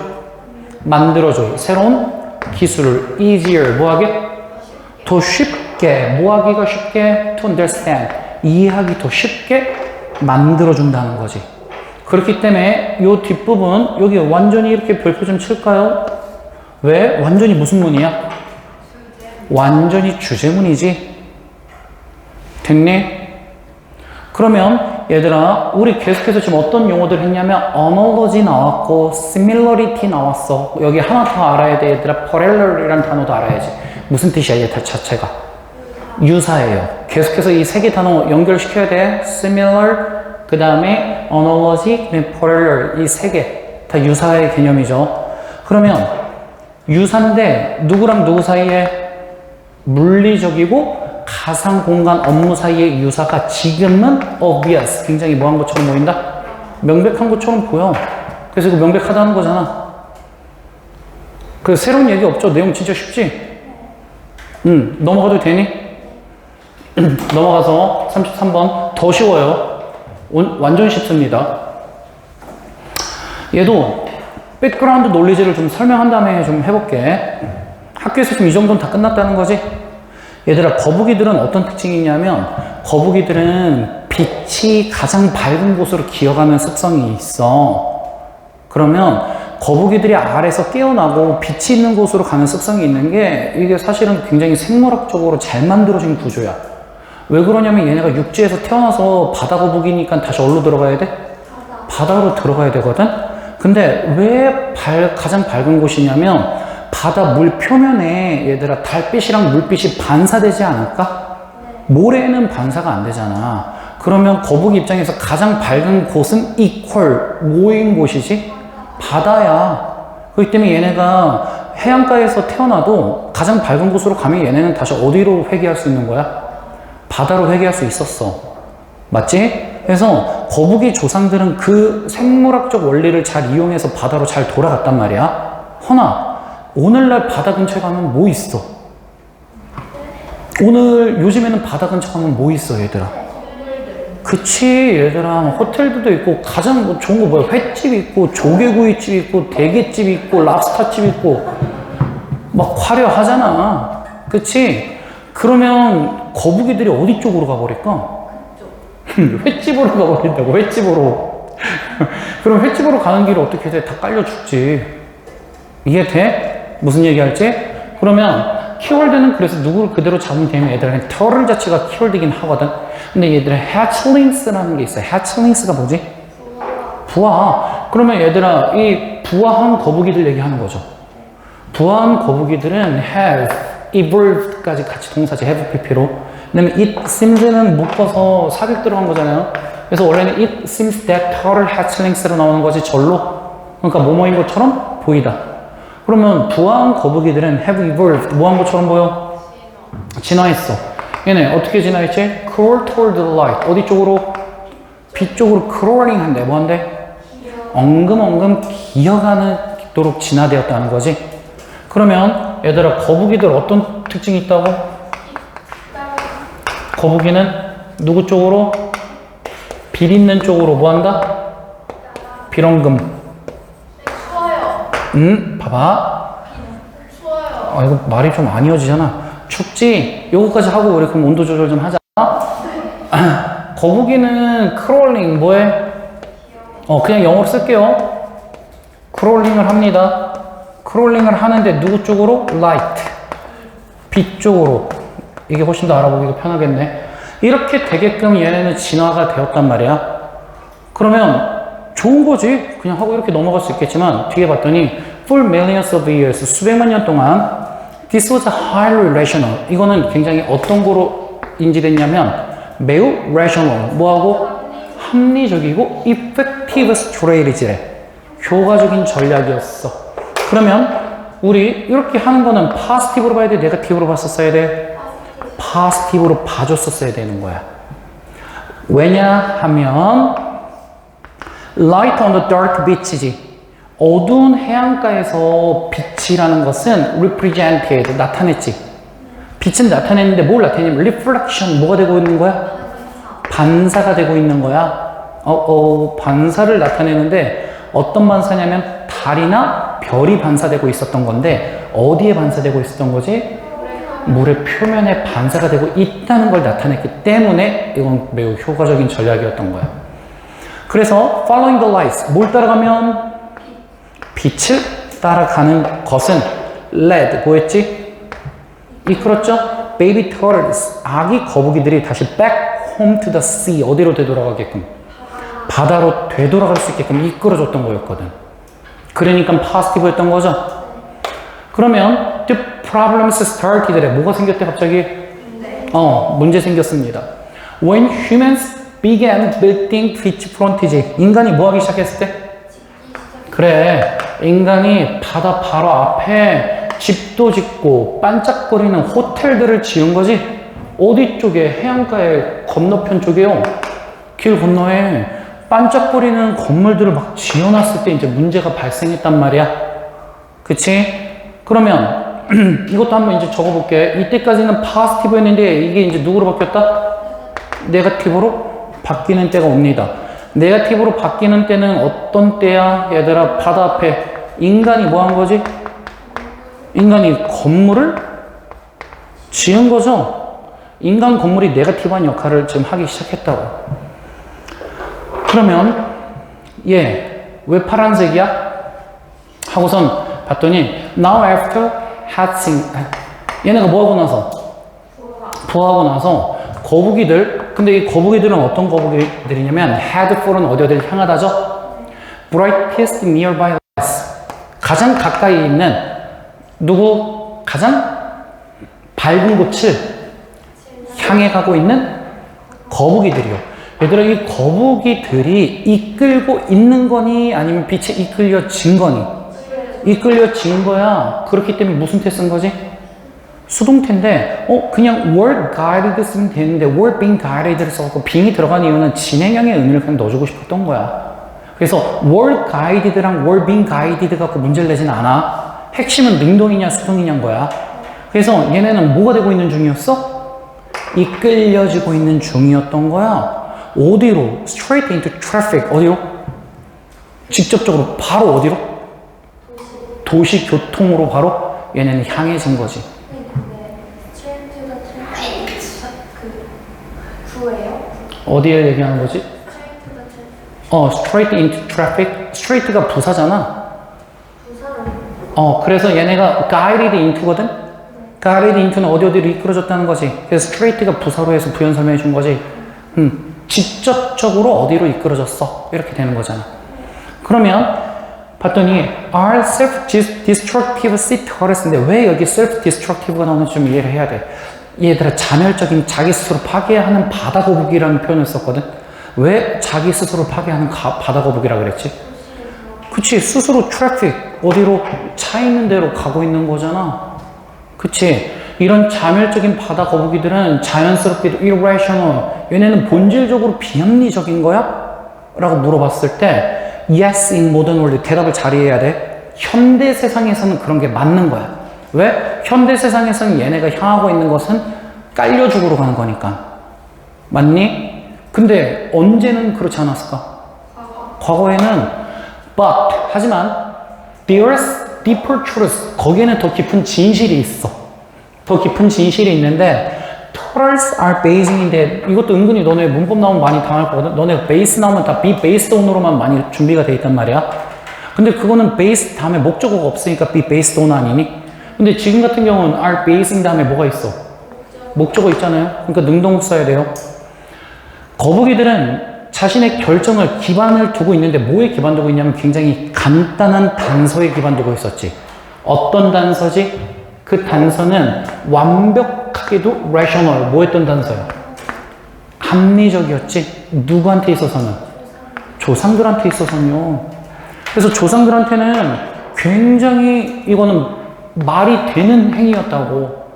만들어줘. 새로운 기술을 easier, 뭐하게? 더 쉽게, 뭐하기가 쉽게? to understand, 이해하기 더 쉽게 만들어준다는 거지. 그렇기 때문에 이 뒷부분, 여기 완전히 이렇게 별표 좀 칠까요? 왜? 완전히 무슨 문이야? 완전히 주제문이지. 됐니? 그러면 얘들아, 우리 계속해서 지금 어떤 용어들 했냐면 analogy 나왔고 similarity 나왔어. 여기 하나 더 알아야 돼 얘들아. parallel이라는 단어도 알아야지. 무슨 뜻이야 얘 자체가? 유사해요. 계속해서 이 세 개 단어 연결시켜야 돼. similar, 그 다음에 analogy, 그 다음에 parallel, 이 세 개 다 유사의 개념이죠. 그러면 유사인데 누구랑 누구 사이에? 물리적이고 가상 공간 업무 사이의 유사가 지금은 obvious, 굉장히 뭐한 것처럼 보인다? 명백한 것처럼 보여. 그래서 이거 명백하다는 거잖아. 그 새로운 얘기 없죠? 내용 진짜 쉽지? 넘어가도 되니? 넘어가서 33번 더 쉬워요. 완전 쉽습니다. 얘도 백그라운드 논리지를 좀 설명한 다음에 좀 해볼게. 학교에서 지금 이 정도는 다 끝났다는 거지? 얘들아, 거북이들은 어떤 특징이 있냐면 거북이들은 빛이 가장 밝은 곳으로 기어가는 습성이 있어. 그러면 거북이들이 알에서 깨어나고 빛이 있는 곳으로 가는 습성이 있는 게 이게 사실은 굉장히 생물학적으로 잘 만들어진 구조야. 왜 그러냐면 얘네가 육지에서 태어나서 바다 거북이니까 다시 어디로 들어가야 돼? 바다로 들어가야 되거든? 근데 왜 가장 밝은 곳이냐면 바다 물 표면에 얘들아 달빛이랑 물빛이 반사되지 않을까? 모래는 반사가 안 되잖아. 그러면 거북이 입장에서 가장 밝은 곳은 equal, 뭐인 곳이지? 바다야. 그렇기 때문에 얘네가 해안가에서 태어나도 가장 밝은 곳으로 가면 얘네는 다시 어디로 회귀할 수 있는 거야? 바다로 회귀할 수 있었어. 맞지? 그래서 거북이 조상들은 그 생물학적 원리를 잘 이용해서 바다로 잘 돌아갔단 말이야. 허나 오늘날 바다 근처에 가면 뭐 있어? 요즘에는 바다 근처 가면 뭐 있어 얘들아? 그치 얘들아, 호텔들도 있고 가장 뭐 좋은 거 뭐야? 횟집 있고 조개구이집 있고 대게집 있고 랍스타집 있고 막 화려하잖아. 그치? 그러면 거북이들이 어디 쪽으로 가버릴까? 횟집으로 가버린다고. 횟집으로. 그럼 횟집으로 가는 길을 어떻게 돼? 다 깔려 죽지. 이해돼? 무슨 얘기할지? 그러면 키워드는 그래서 누구를 그대로 잡으면 되면 얘들은 터럴 자체가 키워드이긴 하거든. 근데 얘들은 hatchlings라는 게 있어요. hatchlings가 뭐지? 부화. 그러면 얘들아 이 부화한 거북이들 얘기하는 거죠. 부화한 거북이들은 have, evolved까지 같이 동사지. have pp로. 왜냐면 it seems는 묶어서 삽입 들어간 거잖아요. 그래서 원래는 it seems that turtle hatchlings로 나오는 거지 절로. 그러니까 뭐뭐인 것처럼 보이다. 그러면 부화한 거북이들은 have evolved, 뭐한 것처럼 보여? 진화했어. 얘네 어떻게 진화했지? crawl toward the light. 어디 쪽으로? 빛 쪽으로 crawling 한대. 뭐 한대? 엉금엉금 기어가도록 진화되었다는 거지. 그러면 얘들아 거북이들 어떤 특징이 있다고? 거북이는 누구 쪽으로? 빛 있는 쪽으로 뭐 한다? 비렁금. 봐봐. 추워요. 아, 이거 말이 좀 안 이어지잖아. 춥지? 요거까지 하고 우리 그럼 온도 조절 좀 하자. 거북이는 크롤링 뭐해? 그냥 영어로 쓸게요. 크롤링을 합니다. 크롤링을 하는데 누구 쪽으로? 라이트. 빛 쪽으로. 이게 훨씬 더 알아보기가 편하겠네. 이렇게 되게끔 얘네는 진화가 되었단 말이야. 그러면 좋은 거지. 그냥 하고 이렇게 넘어갈 수 있겠지만 뒤에 봤더니 for millions of years, 수백만 년 동안 this was a highly rational. 이거는 굉장히 어떤 거로 인지됐냐면 매우 rational, 뭐하고? 합리적이고 effective strategy래. 효과적인 전략이었어. 그러면 우리 이렇게 하는 거는 positive로 봐야 돼? negative로 봤었어야 돼? positive로 봐줬었어야 되는 거야. 왜냐하면 light on the dark beach지. 어두운 해안가에서 빛이라는 것은 represented, 나타냈지. 빛은 나타냈는데 뭘 나타내냐면 reflection, 뭐가 되고 있는 거야? 반사가 되고 있는 거야. 반사를 나타내는데 어떤 반사냐면 달이나 별이 반사되고 있었던 건데 어디에 반사되고 있었던 거지? 물의 표면에 반사가 되고 있다는 걸 나타냈기 때문에 이건 매우 효과적인 전략이었던 거야. 그래서 following the lights, 뭘 따라가면? 빛을 따라가는 것은 led, 뭐였지? 이끌었죠? baby turtles, 아기 거북이들이 다시 back home to the sea, 어디로 되돌아가게끔? 바다로 되돌아갈 수 있게끔 이끌어줬던 거였거든. 그러니까 positive였던 거죠. 그러면 the problems started래. 뭐가 생겼대 갑자기? 문제 생겼습니다. When humans began building beach frontage, 인간이 뭐 하기 시작했을 때? 그래, 인간이 바다 바로 앞에 집도 짓고 반짝거리는 호텔들을 지은 거지. 어디 쪽에? 해안가의 건너편 쪽에요. 길 건너에 반짝거리는 건물들을 막 지어놨을 때 이제 문제가 발생했단 말이야. 그치? 그러면 이것도 한번 이제 적어볼게. 이때까지는 positive였는데 이게 이제 누구로 바뀌었다? 네거티브로 바뀌는 때가 옵니다. 네거티브로 바뀌는 때는 어떤 때야? 얘들아, 바다 앞에 인간이 뭐 한 거지? 인간이 건물을 지은 거죠? 인간 건물이 네거티브한 역할을 지금 하기 시작했다고. 그러면 얘 왜 파란색이야? 하고선 봤더니 now after hatching, 얘네가 뭐하고 나서? 부화하고 나서 거북이들, 근데 이 거북이들은 어떤 거북이들이냐면 head for은 어디를 향하다죠? brightest nearby lights, 가장 가까이 있는 누구? 가장 밝은 곳을 향해 가고 있는 거북이들이요. 얘들아, 이 거북이들이 이끌고 있는 거니 아니면 빛에 이끌려진 거니? 이끌려진 거야. 그렇기 때문에 무슨 태 쓴 거지? 수동태인데 그냥 were guided 쓰면 되는데 were being guided를 써갖고 being이 들어간 이유는 진행형의 의미를 그냥 넣어주고 싶었던 거야. 그래서 were guided랑 were being guided 갖고 문제를 내진 않아. 핵심은 능동이냐 수동이냐인 거야. 그래서 얘네는 뭐가 되고 있는 중이었어? 이끌려지고 있는 중이었던 거야. 어디로? Straight into traffic. 어디로? 직접적으로 바로 어디로? 도시 교통으로 바로 얘네는 향해진 거지. 스트레이트가 그 구예요? 어디에 얘기하는 거지? 스트레이트가 straight into traffic. straight가 부사잖아. 부산. 그래서 얘네가 guided into거든? guided into는 어디로 이끌어졌다는 거지. 그래서 straight가 부사로 해서 부연 설명해 준 거지. 직접적으로 어디로 이끌어졌어. 이렇게 되는 거잖아. 그러면 봤더니 are self-destructive sea turtles인데 왜 여기 self-destructive가 나오는지 좀 이해를 해야 돼. 얘들아, 자멸적인 자기 스스로 파괴하는 바다 거북이라는 표현을 썼거든. 왜 자기 스스로 파괴하는 바다 거북이라 그랬지? 그치, 스스로 트래픽 어디로 차 있는 데로 가고 있는 거잖아. 그치? 이런 자멸적인 바다 거북이들은 자연스럽게도 irrational, 얘네는 본질적으로 비합리적인 거야? 라고 물어봤을 때 yes in modern world, 대답을 잘해야 돼. 현대 세상에서는 그런 게 맞는 거야. 왜? 현대 세상에서는 얘네가 향하고 있는 것은 깔려 죽으러 가는 거니까. 맞니? 근데 언제는 그렇지 않았을까? 과거에는 but, 하지만 the earth deeper truth. 거기에는 더 깊은 진실이 있어. 더 깊은 진실이 있는데 totals are basing in that. 이것도 은근히 너네 문법 나오면 많이 당할 거거든. 너네 base 나오면 다 be based on으로만 많이 준비가 돼 있단 말이야. 근데 그거는 base 다음에 목적어가 없으니까 be based on 아니니? 근데 지금 같은 경우는 are basing 다음에 뭐가 있어? 목적어 있잖아요. 그러니까 능동국 써야 돼요. 거북이들은 자신의 결정을 기반을 두고 있는데 뭐에 기반 두고 있냐면 굉장히 간단한 단서에 기반 두고 있었지. 어떤 단서지? 그 단서는 완벽하게도 rational, 뭐 했던 단서야? 합리적이었지. 누구한테 있어서는? 조상들한테 있어서는요. 그래서 조상들한테는 굉장히 이거는 말이 되는 행위였다고.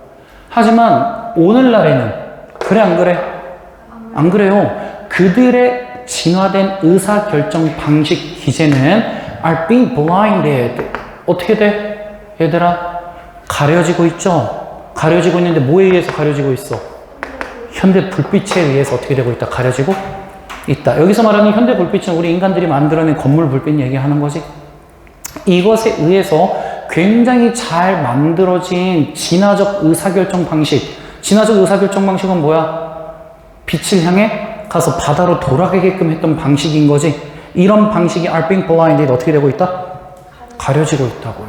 하지만 오늘날에는 그래 안 그래? 안 그래요. 그들의 진화된 의사결정 방식 기제는 are being blinded. 어떻게 돼? 얘들아, 가려지고 있죠? 가려지고 있는데 뭐에 의해서 가려지고 있어? 현대 불빛에 의해서 어떻게 되고 있다? 가려지고 있다. 여기서 말하는 현대 불빛은 우리 인간들이 만들어낸 건물 불빛 얘기하는 거지. 이것에 의해서 굉장히 잘 만들어진 진화적 의사결정 방식. 진화적 의사결정 방식은 뭐야? 빛을 향해 가서 바다로 돌아가게끔 했던 방식인 거지. 이런 방식이 are being blinded 어떻게 되고 있다? 가려지고 있다고요.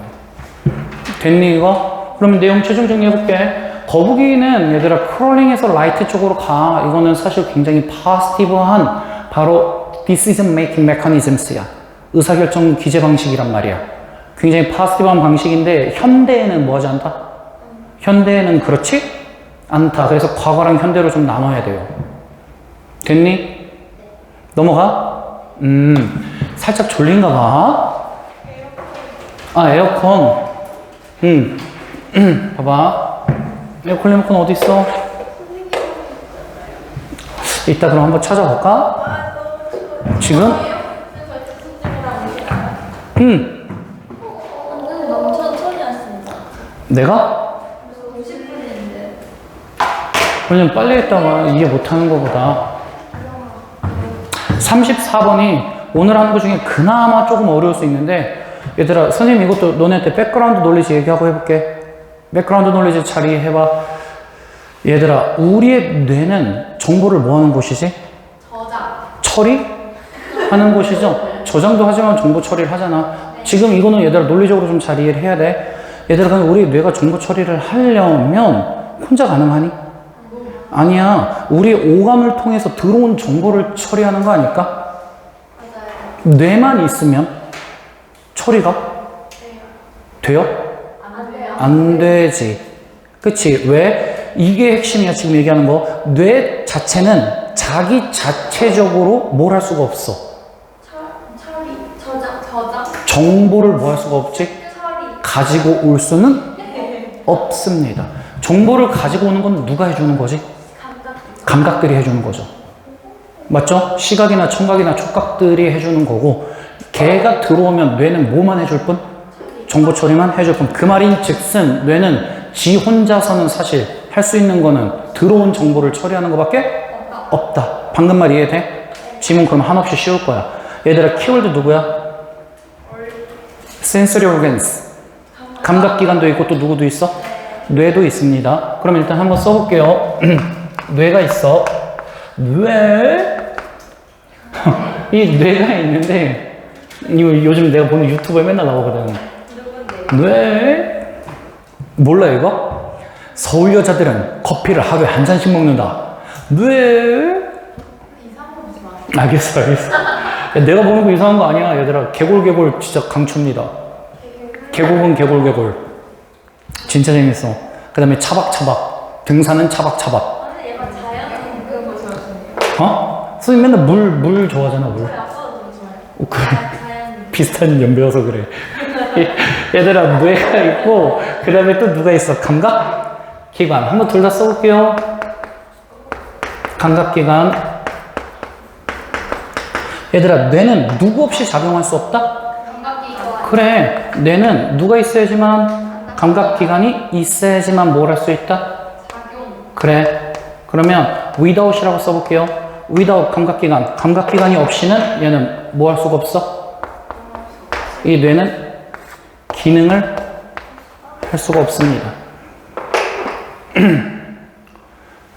됐니 이거? 그럼 내용 최종 정리해볼게. 거북이는 얘들아 크롤링에서 라이트 쪽으로 가. 이거는 사실 굉장히 파지티브한 바로 decision making mechanisms야. 의사결정 기제 방식이란 말이야. 굉장히 파지티브한 방식인데 현대에는 뭐 하지 않다? 현대에는 그렇지 않다. 그래서 과거랑 현대로 좀 나눠야 돼요. 됐니? 넘어가? 살짝 졸린가 봐. 아, 에어컨. 봐봐. 에어컨 리모컨 어디 있어? 이따 그럼 한번 찾아볼까? 지금? 완전 너무 천천히 하신다. 내가? 50분인데. 왜냐면 빨리 했다가 이해 못하는 것보다 34번이 오늘 하는 것 중에 그나마 조금 어려울 수 있는데 얘들아 선생님 이것도 너네한테 백그라운드 놀리지 얘기하고 해볼게. 백그라운드 놀리지 자리해봐. 얘들아 우리의 뇌는 정보를 뭐 하는 곳이지? 저장. 처리하는 곳이죠. 저장도 하지만 정보 처리를 하잖아. 지금 이거는 얘들아 논리적으로 좀 잘 이해를 해야 돼. 얘들아 근데 우리 뇌가 정보 처리를 하려면 혼자 가능하니? 아니야. 우리 오감을 통해서 들어온 정보를 처리하는 거 아닐까? 맞아요. 뇌만 있으면 처리가 돼요? 안 돼요. 안 되지. 그치? 왜? 이게 핵심이야. 지금 얘기하는 거. 뇌 자체는 자기 자체적으로 뭘 할 수가 없어. 처리, 저장. 정보를 뭐 할 수가 없지? 처리. 가지고 올 수는 없습니다. 정보를 가지고 오는 건 누가 해주는 거지? 감각들이 해주는 거죠. 맞죠? 시각이나 청각이나 촉각들이 해주는 거고 걔가 들어오면 뇌는 뭐만 해줄 뿐? 정보 처리만 해줄 뿐. 그 말인 즉슨 뇌는 지 혼자서는 사실 할 수 있는 거는 들어온 정보를 처리하는 것밖에 없다. 방금 말 이해돼? 지문 그럼 한없이 쉬울 거야. 얘들아 키워드 누구야? sensory organs. 감각기관도 있고 또 누구도 있어? 뇌도 있습니다. 그럼 일단 한번 써볼게요. 뇌가 있어. 뇌? 이 뇌가 있는데 이거 요즘 내가 보는 유튜브에 맨날 나오거든. 뇌? 몰라 이거? 서울 여자들은 커피를 하루에 한 잔씩 먹는다. 뇌? 알겠어. 야, 내가 보는 거 이상한 거 아니야 얘들아. 개골 진짜 강추입니다. 계곡은 개골 진짜 재밌어. 그 다음에 차박차박 등산은 차박차박. 근데 얘가 자연인 그거 좋아하시네요. 어? 선생님 맨날 물 좋아하잖아 물. 아빠도 좀 좋아해요. 그래. 자연. 비슷한 연배여서 그래. 얘들아 뇌가 있고 그 다음에 또 누가 있어? 감각기관. 한번 둘 다 써볼게요. 감각기관. 얘들아 뇌는 누구 없이 작용할 수 없다? 감각기관. 그래. 뇌는 누가 있어야지만 감각기관이 있어야지만 뭘 할 수 있다? 작용. 그래. 그러면 without이라고 써볼게요. without 감각기관. 감각기관이 없이는 얘는 뭐 할 수가 없어? 이 뇌는 기능을 할 수가 없습니다.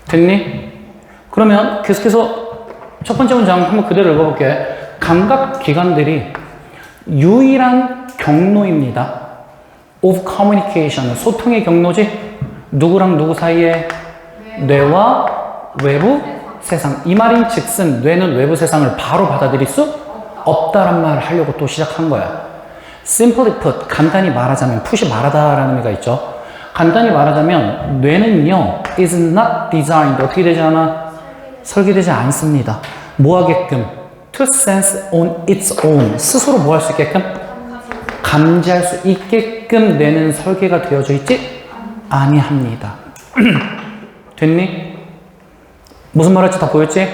됐니? 그러면 계속해서 첫 번째 문장 한번 그대로 읽어볼게. 감각기관들이 유일한 경로입니다. of communication, 소통의 경로지. 누구랑 누구 사이에? 뇌와 외부 세상. 이 말인 즉슨 뇌는 외부 세상을 바로 받아들일 수 없다란 말을 하려고 또 시작한 거야. Simply put, 간단히 말하자면, 푸시 말하다라는 의미가 있죠. 간단히 말하자면 뇌는요 is not designed, 어떻게 되지 않아? 설계되지 않습니다. 뭐 하게끔? To sense on its own, 스스로 뭐 할 수 있게끔? 감지할 수 있게끔 뇌는 설계가 되어져 있지 아니합니다. 됐니? 무슨 말 할지 다 보였지?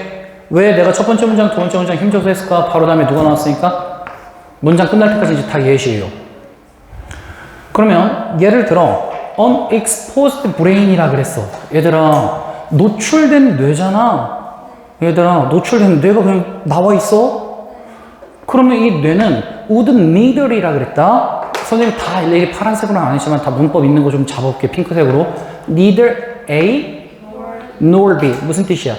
왜 내가 첫 번째 문장, 두 번째 문장 힘줘서 했을까? 바로 다음에 누가 나왔으니까? 문장 끝날 때까지 이제 다 예시예요. 그러면 예를 들어 unexposed brain이라 그랬어. 얘들아, 노출된 뇌잖아. 얘들아, 노출된 뇌가 그냥 나와 있어? 그러면 이 뇌는 would neither이라 그랬다. 선생님 다 일일이 파란색으로는 아니지만 다 문법 있는 거 좀 잡아볼게. 핑크색으로. neither A nor B. 무슨 뜻이야?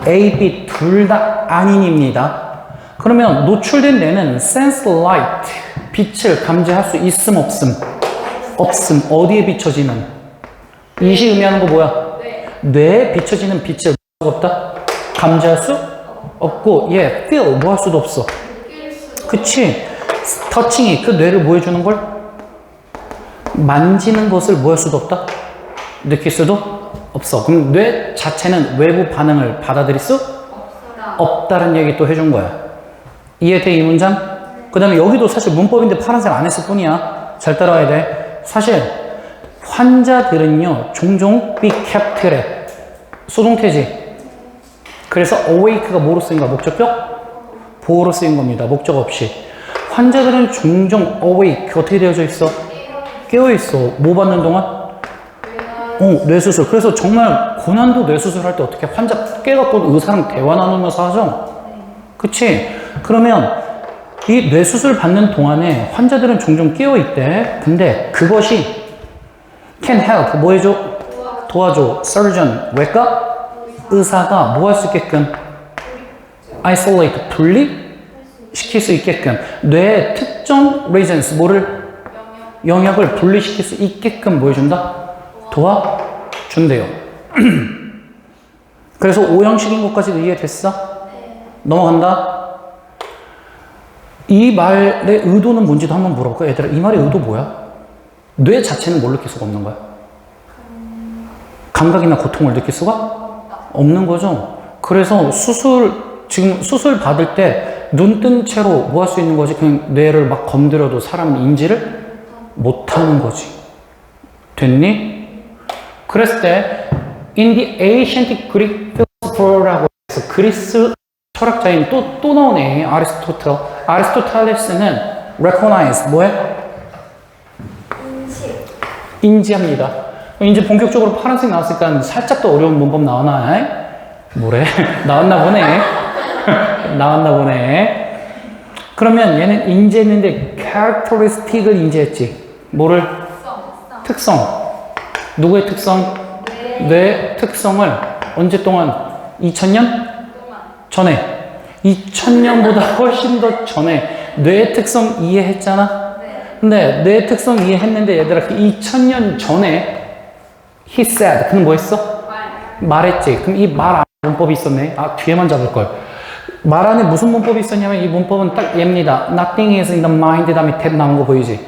A, B 둘 다 아닌입니다. 그러면 노출된 뇌는 sense light, 빛을 감지할 수 있음 없음? 없음. 어디에 비춰지는? 이시 의미하는 거 뭐야? 뇌에 비춰지는 빛을 없다? 감지할 수 없고, 얘 feel 뭐 할 수도 없어. 그치? 터칭이 그 뇌를 뭐 해주는 걸? 만지는 것을 뭐 할 수도 없다? 느낄 수도 없어. 그럼 뇌 자체는 외부 반응을 받아들일 수 없다는 얘기 또 해준 거야. 이해돼, 이 문장? 그 다음에 여기도 사실 문법인데 파란색 안 했을 뿐이야. 잘 따라와야 돼. 사실 환자들은요 종종 be kept래. 수동태지. 그래서 awake가 뭐로 쓰인 거야? 목적격? 보호로 쓰인 겁니다. 목적 없이. 환자들은 종종 awake 어떻게 되어져 있어? 깨어있어. 뭐 받는 동안? 뇌수술. 그래서 정말 고난도 뇌수술 할 때 어떻게 환자 깨갖고 의사랑 대화 나누면서 하죠? 그치? 그러면 이 뇌수술 받는 동안에 환자들은 종종 깨어있대. 근데 그것이 can help, 뭐 해줘? 도와줘. surgeon, 외과? 의사가 뭐 할 수 있게끔? isolate, 분리시킬 수 있게끔. 뇌의 특정 regions, 뭐를? 영역을 분리시킬 수 있게끔 뭐 해준다? 도와준대요. 그래서 오형식인 것까지 이해됐어? 넘어간다. 이 말의 의도는 뭔지도 한번 물어볼까? 얘들아, 이 말의 의도 뭐야? 뇌 자체는 뭘 느낄 수가 없는 거야? 감각이나 고통을 느낄 수가 없는 거죠. 그래서 지금 수술 받을 때 눈 뜬 채로 뭐 할 수 있는 거지? 그냥 뇌를 막 건드려도 사람은 인지를 못 하는 거지. 됐니? 그랬을 때 in the ancient Greek philosopher라고 해서 그리스 철학자인 또 나오네. 아리스토텔. 아리스토텔레스는 recognize, 뭐해? 인지합니다. 이제 본격적으로 파란색 나왔으니까 살짝 더 어려운 문법 나오나? 뭐래? 나왔나 보네. 나왔나 보네. 그러면 얘는 인지했는데 characteristic을 인지했지. 뭐를? 특성. 누구의 특성? 뇌 특성을 언제 동안? 2000년? 전에. 2000년보다 훨씬 더 전에 뇌의 특성 이해했잖아? 근데 뇌의 특성 이해했는데 얘들아 그 2000년 전에 he said, 그는 뭐 했어? 말했지. 그럼 이 말 안에 문법이 있었네. 뒤에만 잡을걸. 말 안에 무슨 문법이 있었냐면 이 문법은 딱 얘입니다. Nothing is in the mind 다음에 that 나온 거 보이지?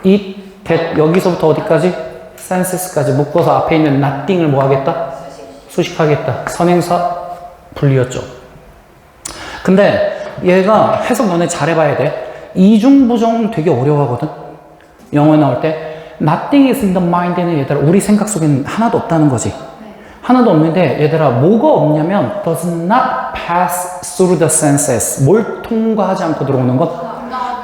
이 that 여기서부터 어디까지? senses까지 묶어서 앞에 있는 nothing을 뭐 하겠다? 수식하겠다. 선행사 분리였죠. 근데 얘가 해석 너네 잘해봐야 돼. 이중부정 되게 어려워하거든. 영어에 나올 때 nothing is in the mind는 얘들아 우리 생각 속에는 하나도 없다는 거지. 하나도 없는데 얘들아 뭐가 없냐면 does not pass through the senses. 뭘 통과하지 않고 들어오는 것?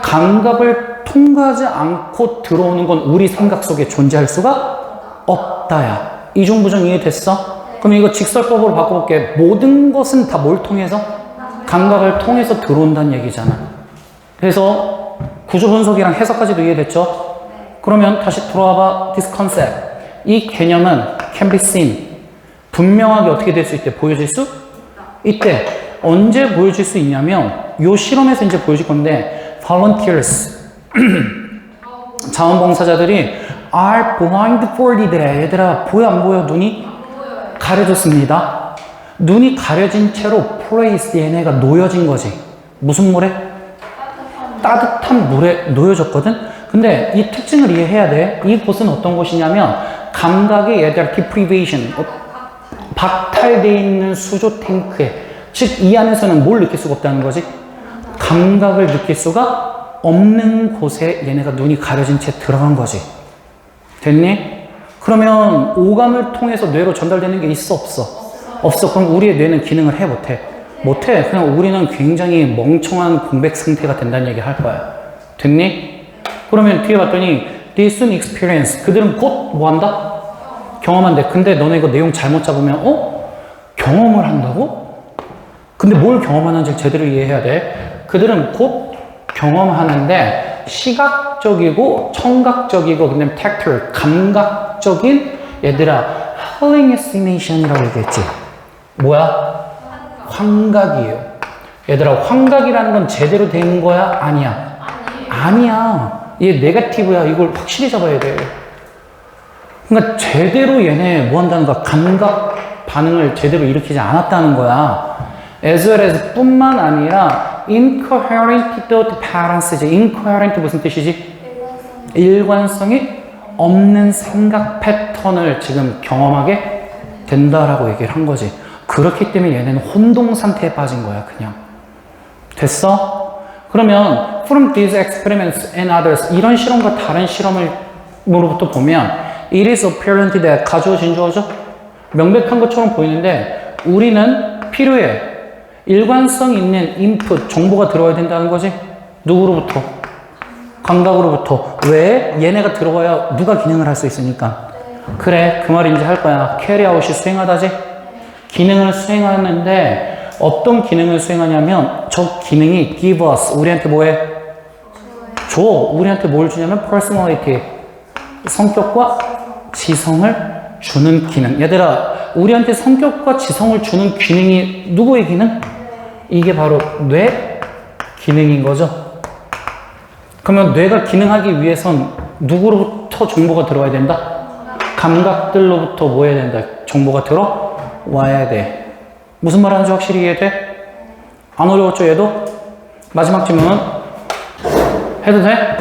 감각을 통과하지 않고 들어오는 건 우리 생각 속에 존재할 수가 없다야. 이중부정 이해됐어? 그럼 이거 직설법으로 바꿔볼게. 모든 것은 다 뭘 통해서? 감각을 통해서 들어온다는 얘기잖아. 그래서 구조 분석이랑 해석까지도 이해됐죠? 그러면 다시 돌아와봐. This concept. 이 개념은 can be seen. 분명하게 어떻게 될 수 있대? 보여질 수 있대. 언제 보여질 수 있냐면 요 실험에서 이제 보여질 건데 volunteers 자원봉사자들이 are blindfolded. 얘들아 보여 안 보여? 눈이 가려졌습니다. 눈이 가려진 채로 place 얘네가 놓여진 거지. 무슨 물에? 따뜻한 물에 놓여졌거든. 근데 이 특징을 이해해야 돼. 이 곳은 어떤 곳이냐면 감각의 얘들아 deprivation 박탈되어 있는 수조 탱크에, 즉 이 안에서는 뭘 느낄 수가 없다는 거지? 감각을 느낄 수가 없는 곳에 얘네가 눈이 가려진 채 들어간 거지. 됐니? 그러면 오감을 통해서 뇌로 전달되는 게 있어 없어? 없어. 그럼 우리의 뇌는 기능을 해 못해? 못해. 그냥 우리는 굉장히 멍청한 공백 상태가 된다는 얘기 할 거야. 됐니? 그러면 뒤에 봤더니 they soon experience. 그들은 곧 뭐 한다? 경험한대. 근데 너네 이거 내용 잘못 잡으면 경험을 한다고? 근데 뭘 경험하는지 제대로 이해해야 돼. 그들은 곧 경험하는데 시각적이고 청각적이고 그다음에 tactile 감각적인 얘들아 hallucination이라고 얘기했지. 뭐야? 환각이에요. 얘들아 환각이라는 건 제대로 된 거야? 아니야. 아니야. 얘 네거티브야. 이걸 확실히 잡아야 돼. 그러니까 제대로 얘네 뭐 한다는 거야? 감각 반응을 제대로 일으키지 않았다는 거야. as well as 뿐만 아니라 incoherent thought patterns. incoherent 무슨 뜻이지? 일관성이 없는 생각 패턴을 지금 경험하게 된다라고 얘기를 한 거지. 그렇기 때문에 얘네는 혼동 상태에 빠진 거야. 그냥. 됐어? 그러면 from these experiments and others 이런 실험과 다른 실험으로부터 보면 it is apparent that 가주어 진주어죠? 명백한 것처럼 보이는데 우리는 필요해. 일관성 있는 input, 정보가 들어와야 된다는 거지. 누구로부터? 감각으로부터. 왜? 얘네가 들어와야 누가 기능을 할 수 있으니까. 그래, 그 말인지 할 거야. carry out이 수행하다지? 기능을 수행하는데 어떤 기능을 수행하냐면 저 기능이 give us, 우리한테 뭐해? 줘. 우리한테 뭘 주냐면 personality, 성격과 지성을 주는 기능. 얘들아, 우리한테 성격과 지성을 주는 기능이 누구의 기능? 이게 바로 뇌 기능인 거죠. 그러면 뇌가 기능하기 위해선 누구로부터 정보가 들어와야 된다? 감각들로부터 뭐 해야 된다? 정보가 들어와야 돼. 무슨 말 하는지 확실히 이해돼? 안 어려웠죠, 얘도? 마지막 질문 해도 돼?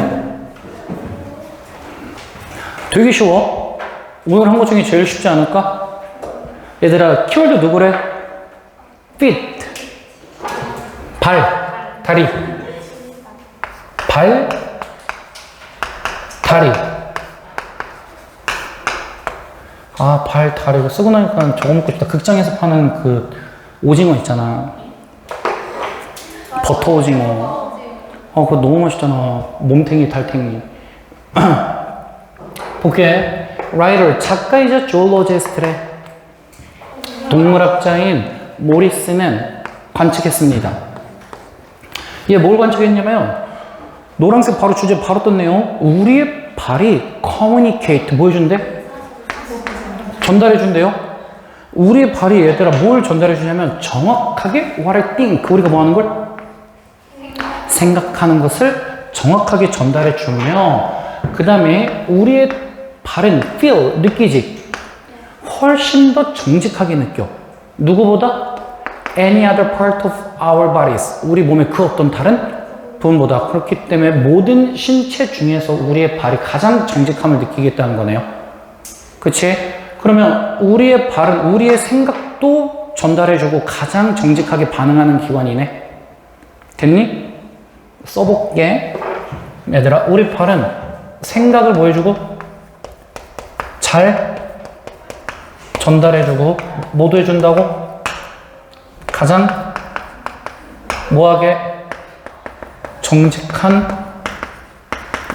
되게 쉬워. 오늘 한 것 중에 제일 쉽지 않을까? 얘들아, 키워드 누구래? feet. 발, 다리. 발, 다리. 아, 발, 다리. 이거 쓰고 나니까 저거 먹고 싶다. 극장에서 파는 그 오징어 있잖아. 버터 오징어. 그거 너무 맛있잖아. 몸탱이, 달탱이. 볼게. 라이터, 작가이자 조올로지스트래. 동물학자인 모리스는 관측했습니다. 얘 뭘 관측했냐면 노란색 바로 주제 바로 떴네요. 우리의 발이 communicate 뭐 해준대? 전달해 준대요. 우리의 발이 얘들아 뭘 전달해 주냐면 정확하게 what I think, 우리가 뭐 하는 걸? 생각하는 것을 정확하게 전달해 주며 그 다음에 우리의 발은 feel, 느끼지? 훨씬 더 정직하게 느껴. 누구보다? any other part of our bodies. 우리 몸의 그 어떤 다른 부분보다. 그렇기 때문에 모든 신체 중에서 우리의 발이 가장 정직함을 느끼겠다는 거네요. 그치? 그러면 우리의 발은 우리의 생각도 전달해주고 가장 정직하게 반응하는 기관이네. 됐니? 써볼게. 얘들아, 우리 발은 생각을 뭐 해주고 잘 전달해주고 뭐도 해준다고? 가장 뭐하게? 정직한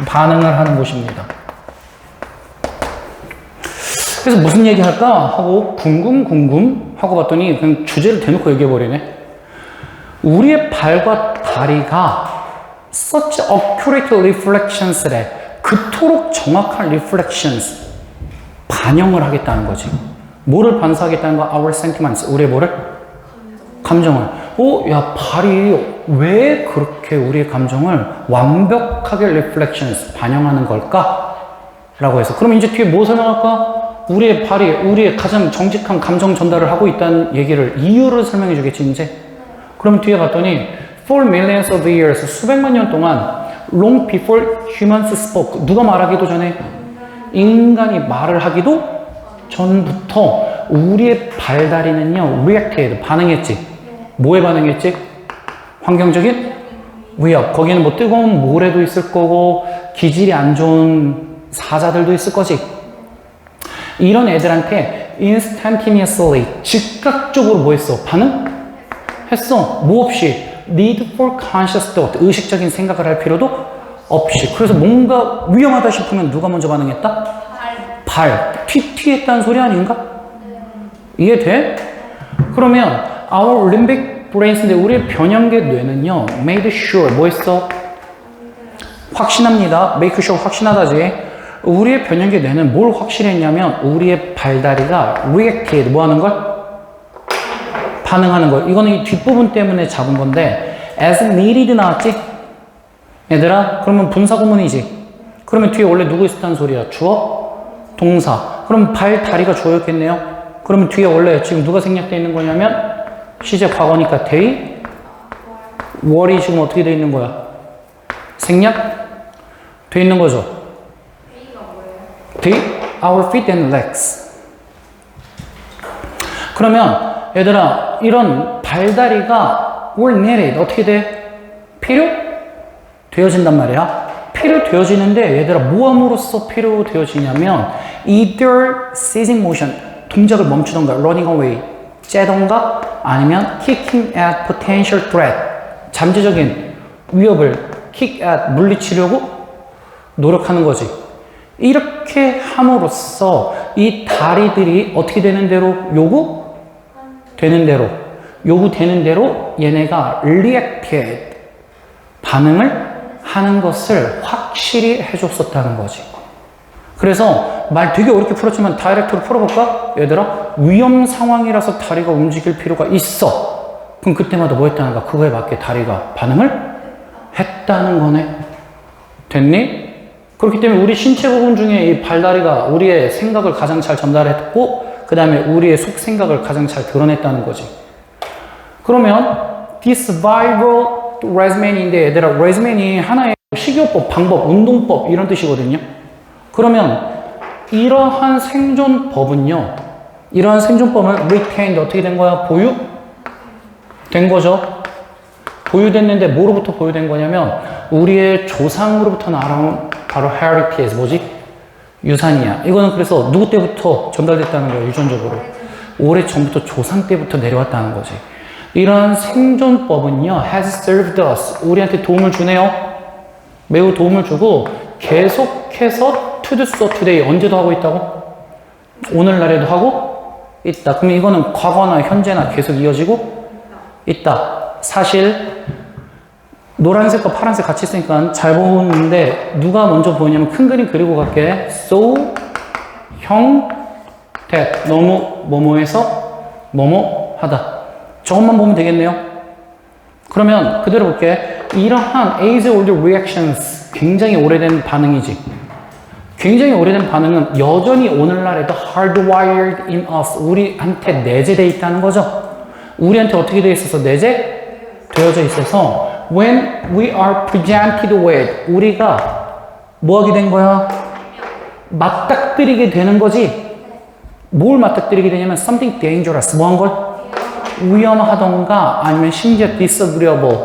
반응을 하는 곳입니다. 그래서 무슨 얘기 할까 하고 궁금 하고 봤더니 그냥 주제를 대놓고 얘기해버리네. 우리의 발과 다리가 such accurate reflections래. 그토록 정확한 reflections. 반영을 하겠다는 거지. 뭐를 반사하겠다는 거? Our sentiments. 우리의 뭐를? 감정을. 야, 발이 왜 그렇게 우리의 감정을 완벽하게 reflections, 반영하는 걸까? 라고 해서. 그럼 이제 뒤에 뭐 설명할까? 우리의 발이 우리의 가장 정직한 감정 전달을 하고 있다는 얘기를, 이유를 설명해 주겠지, 이제. 그러면 뒤에 봤더니, for millions of years, 수백만 년 동안, long before humans spoke, 누가 말하기도 전에, 인간이 말을 하기도 전부터 우리의 발다리는요, reacted, 반응했지. 뭐에 반응했지? 환경적인 위협. 거기는 뭐 뜨거운 모래도 있을 거고, 기질이 안 좋은 사자들도 있을 거지. 이런 애들한테 instantaneously, 즉각적으로 뭐 했어? 반응했어. 뭐 없이 need for conscious thought, 의식적인 생각을 할 필요도 없이. 그래서 뭔가 위험하다 싶으면 누가 먼저 반응했다? 발. 튀튀했다는 소리 아닌가? 이해돼? 그러면 our limbic brains인데 우리의 변형계 뇌는요, made sure, 뭐 했어? 확신합니다. make sure, 확신하다지. 우리의 변형계 뇌는 뭘 확실했냐면 우리의 발다리가 reacted, 뭐 하는 걸? 반응하는 걸. 이거는 이 뒷부분 때문에 잡은 건데 as needed 나왔지? 얘들아, 그러면 분사구문이지. 그러면 뒤에 원래 누구 있었다는 소리야? 주어? 동사. 그럼 발다리가 주어였겠네요. 그러면 뒤에 원래 지금 누가 생략되어 있는 거냐면 시제 과거니까 they, were이 지금 어떻게 되어 있는 거야? 생략되어 있는 거죠. they, our feet and legs. 그러면 얘들아, 이런 발다리가 were needed, 어떻게 돼? 필요되어진단 말이야. 필요되어지는데 얘들아, 뭐함으로써 필요되어지냐면 either ceasing motion, 동작을 멈추던가 running away, 째던가 아니면 kicking at potential threat, 잠재적인 위협을 kick at, 물리치려고 노력하는 거지. 이렇게 함으로써 이 다리들이 어떻게 되는 대로? 요구되는 대로 얘네가 reacted, 반응을 하는 것을 확실히 해줬었다는 거지. 그래서 말 되게 어렵게 풀었지만 다이렉트로 풀어볼까? 얘들아, 위험 상황이라서 다리가 움직일 필요가 있어. 그럼 그때마다 뭐 했다는 거야? 그거에 맞게 다리가 반응을 했다는 거네. 됐니? 그렇기 때문에 우리 신체 부분 중에 이 발다리가 우리의 생각을 가장 잘 전달했고, 그 다음에 우리의 속 생각을 가장 잘 드러냈다는 거지. 그러면 this survival regimen인데 얘들아, regimen이 하나의 식이요법, 방법, 운동법 이런 뜻이거든요. 그러면 이러한 생존법은요, 이러한 생존법은 retained, 어떻게 된 거야? 보유된 거죠. 보유됐는데 뭐로부터 보유된 거냐면 우리의 조상으로부터 날아온 바로 heritage, 뭐지? 유산이야. 이거는 그래서 누구 때부터 전달됐다는 거야? 유전적으로 오래 전부터 조상 때부터 내려왔다는 거지. 이러한 생존법은요, has served us, 우리한테 도움을 주네요. 매우 도움을 주고 계속해서 to do so today, 언제도 하고 있다고? 오늘날에도 하고 있다. 그럼 이거는 과거나 현재나 계속 이어지고 있다. 사실 노란색과 파란색 같이 있으니까 잘 보는데 누가 먼저 보이냐면 큰 그림 그리고 갈게. so, 형, that, 너무 뭐뭐해서 뭐뭐 하다. 저것만 보면 되겠네요. 그러면 그대로 볼게. 이러한 age old reactions, 굉장히 오래된 반응이지. 굉장히 오래된 반응은 여전히 오늘날에도 hardwired in us, 우리한테 내재되어 있다는 거죠. 우리한테 어떻게 되어 있어서? 내재되어져 있어서 when we are presented with, 우리가 뭐 하게 된 거야? 맞닥뜨리게 되는 거지. 뭘 맞닥뜨리게 되냐면 something dangerous, 뭐 한 걸? 위험하던가 아니면 심지어 disagreeable,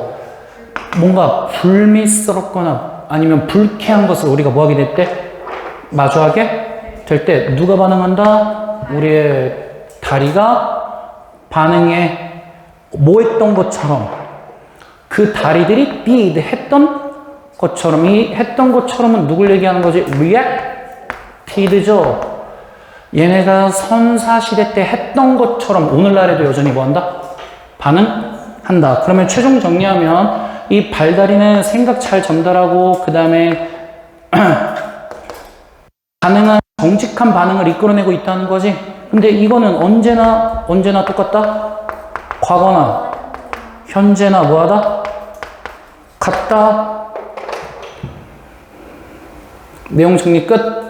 뭔가 불미스럽거나 아니면 불쾌한 것을 우리가 뭐 하게 될 때? 마주하게 될 때 누가 반응한다? 우리의 다리가 반응해. 뭐 했던 것처럼, 그 다리들이 did, 했던 것처럼. 이 했던 것처럼은 누굴 얘기하는 거지? reacted죠. 얘네가 선사시대 때 했던 것처럼 오늘날에도 여전히 뭐 한다? 반응한다. 그러면 최종 정리하면 이 발다리는 생각 잘 전달하고 그 다음에 가능한 정직한 반응을 이끌어내고 있다는 거지. 근데 이거는 언제나 똑같다? 과거나 현재나 뭐하다? 같다. 내용 정리 끝.